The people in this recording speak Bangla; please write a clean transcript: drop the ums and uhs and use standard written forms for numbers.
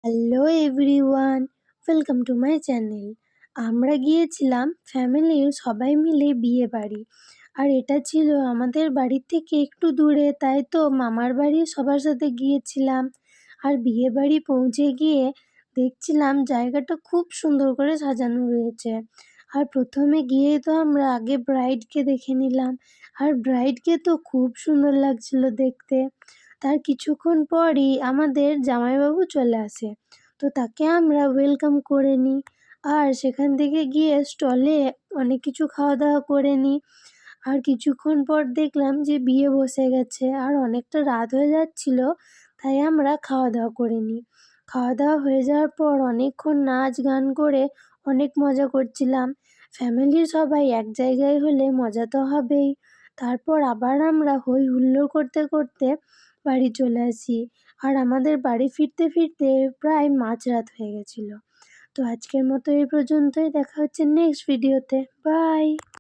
Hello everyone, welcome to my channel. আমরা গিয়েছিলাম ফ্যামিলির সবাই মিলে বিয়ে বাড়ি। আর এটা ছিল আমাদের বাড়ির থেকে একটু দূরে, তাই তো মামার বাড়ি সবার সাথে গিয়েছিলাম। আর বিয়ে বাড়ি পৌঁছে গিয়ে দেখছিলাম জায়গাটা খুব সুন্দর করে সাজানো রয়েছে। আর প্রথমে গিয়েই তো আমরা আগে ব্রাইডকে দেখে নিলাম। আর ব্রাইডকে তো খুব সুন্দর লাগছিল দেখতে। তার কিছুক্ষণ পরই আমাদের জামাইবাবু চলে আসে। তো তাকে আমরা ওয়েলকাম করে নিই। আর সেখান থেকে গিয়ে স্টলে অনেক কিছু খাওয়া দাওয়া করে নিই। আর কিছুক্ষণ পর দেখলাম যে বিয়ে বসে গেছে আর অনেকটা রাত হয়ে যাচ্ছিল, তাই আমরা খাওয়া দাওয়া করে নিই। খাওয়া দাওয়া হয়ে যাওয়ার পর অনেকক্ষণ নাচ গান করে অনেক মজা করছিলাম। ফ্যামিলির সবাই এক জায়গায় হলে মজা তো হবেই। তারপর আবার আমরা হই হুল্লোড় করতে করতে বাড়ি চলে আসি। আর আমাদের বাড়ি ফিরতে ফিরতে প্রায় মাঝরাত হয়ে গেছিল। তো আজকের মতো এই পর্যন্তই। দেখা হচ্ছে নেক্সট ভিডিওতে। বাই।